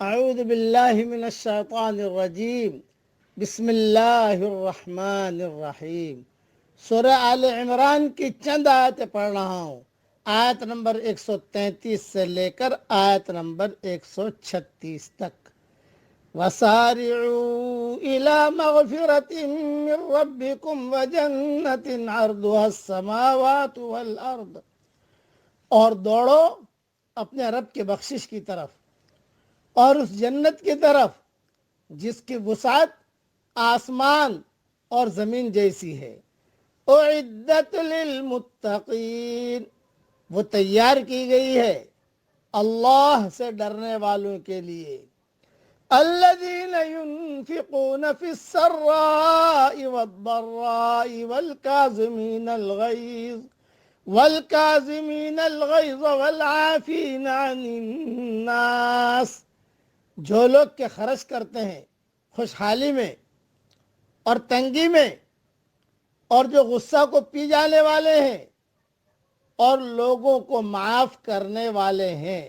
اعوذ باللہ من الشیطان الرجیم بسم اللہ الرحمن الرحیم۔ سورہ آل عمران کی چند آیتیں پڑھ رہا ہوں، آیت نمبر 133 سے لے کر آیت نمبر 136 تک۔ وَسَارِعُوا إِلَى مَغْفِرَةٍ مِّن رَّبِّكُمْ وَجَنَّةٍ عَرْضُهَا السَّمَاوَاتُ وَالْأَرْضُ، اور دوڑو اپنے رب کے بخشش کی طرف اور اس جنت کی طرف جس کی وسعت آسمان اور زمین جیسی ہے۔ اعدت للمتقین، وہ تیار کی گئی ہے اللہ سے ڈرنے والوں کے لیے۔ الذین ينفقون فی السراء والضراء والکاظمین الغیظ والعافین عن الناس، جو لوگ کہ خرچ کرتے ہیں خوشحالی میں اور تنگی میں، اور جو غصہ کو پی جانے والے ہیں اور لوگوں کو معاف کرنے والے ہیں۔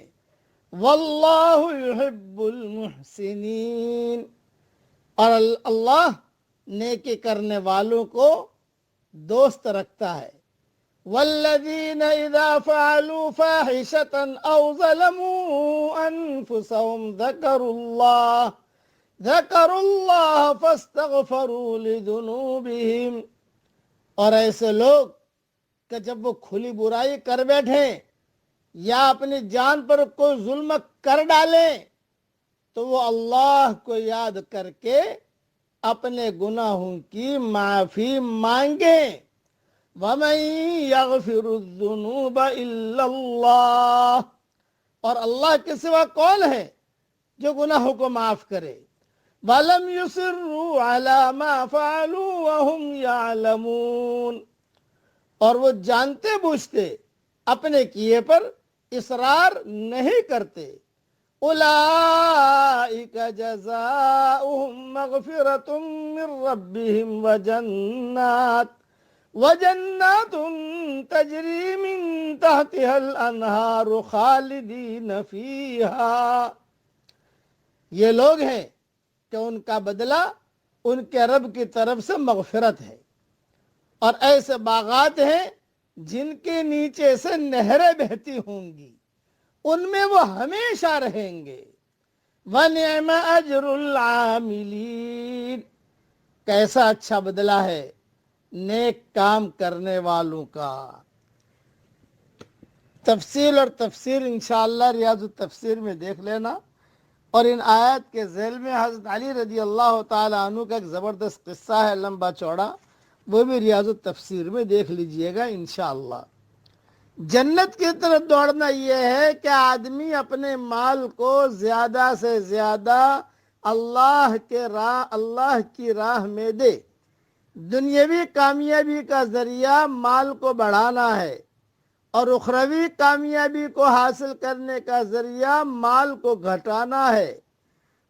واللہ یحب المحسنین، اور اللہ نیکی کرنے والوں کو دوست رکھتا ہے۔ والذین اذا فعلوا فاحشة او ظلموا انفسهم ذکروا اللہ فاستغفروا لذنوبہم، اور ایسے لوگ کہ جب وہ کھلی برائی کر بیٹھیں یا اپنی جان پر کوئی ظلم کر ڈالیں تو وہ اللہ کو یاد کر کے اپنے گناہوں کی معافی مانگیں۔ وَمَن يَغْفِرُ الذُّنُوبَ إِلَّا اللَّهُ، اور اللہ کے سوا کون ہے جو گناہوں کو معاف کرے۔ وَلَمْ يُصِرُّوا عَلَى مَا فَعَلُوا وَهُمْ يَعْلَمُونَ، اور وہ جانتے بوجھتے اپنے کیے پر اصرار نہیں کرتے۔ اولئک جزاؤہم مغفرۃ من ربہم وجنات تجری من تحتها الانہار خالدین فیہا، یہ لوگ ہیں کہ ان کا بدلہ ان کے رب کی طرف سے مغفرت ہے، اور ایسے باغات ہیں جن کے نیچے سے نہریں بہتی ہوں گی، ان میں وہ ہمیشہ رہیں گے۔ وَنِعْمَ أَجْرُ الْعَامِلِينَ، کیسا اچھا بدلہ ہے نیک کام کرنے والوں کا۔ تفصیل اور تفسیر انشاءاللہ ریاض التفسیر میں دیکھ لینا، اور ان آیات کے ذیل میں حضرت علی رضی اللہ تعالیٰ عنہ کا ایک زبردست قصہ ہے، لمبا چوڑا، وہ بھی ریاض التفسیر میں دیکھ لیجئے گا انشاءاللہ۔ جنت کی طرف دوڑنا یہ ہے کہ آدمی اپنے مال کو زیادہ سے زیادہ اللہ کی راہ میں دے۔ دنیاوی کامیابی کا ذریعہ مال کو بڑھانا ہے، اور اخروی کامیابی کو حاصل کرنے کا ذریعہ مال کو گھٹانا ہے۔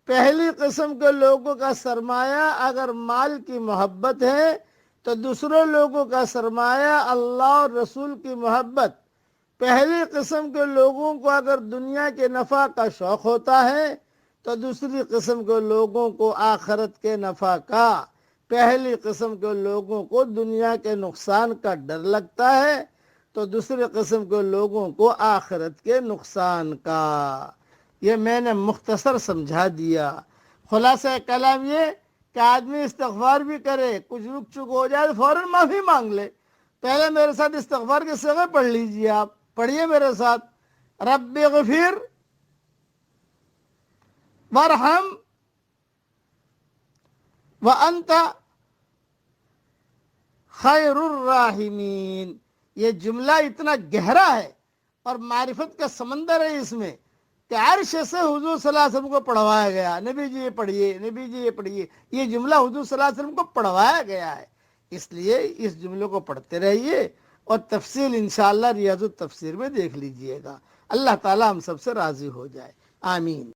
پہلی قسم کے لوگوں کا سرمایہ اگر مال کی محبت ہے تو دوسرے لوگوں کا سرمایہ اللہ اور رسول کی محبت۔ پہلی قسم کے لوگوں کو اگر دنیا کے نفع کا شوق ہوتا ہے تو دوسری قسم کے لوگوں کو آخرت کے نفع کا۔ پہلی قسم کے لوگوں کو دنیا کے نقصان کا ڈر لگتا ہے تو دوسری قسم کے لوگوں کو آخرت کے نقصان کا۔ یہ میں نے مختصر سمجھا دیا۔ خلاصہ کلام یہ کہ آدمی استغفار بھی کرے، کچھ رک چک ہو جائے تو فوراً معافی مانگ لے۔ پہلے میرے ساتھ استغفار کے صیغے پڑھ لیجئے، آپ پڑھیے میرے ساتھ۔ رب اغفر وارحم وانت خیر الراحمین۔ یہ جملہ اتنا گہرا ہے اور معرفت کا سمندر ہے اس میں کہ عرش سے حضور صلی اللہ علیہ وسلم کو پڑھوایا گیا، نبی جی یہ پڑھیے، نبی جی یہ پڑھیے۔ یہ جملہ حضور صلی اللہ علیہ وسلم کو پڑھوایا گیا ہے، اس لیے اس جملے کو پڑھتے رہیے، اور تفصیل انشاءاللہ ریاض التفسیر میں دیکھ لیجئے گا۔ اللہ تعالی ہم سب سے راضی ہو جائے، آمین۔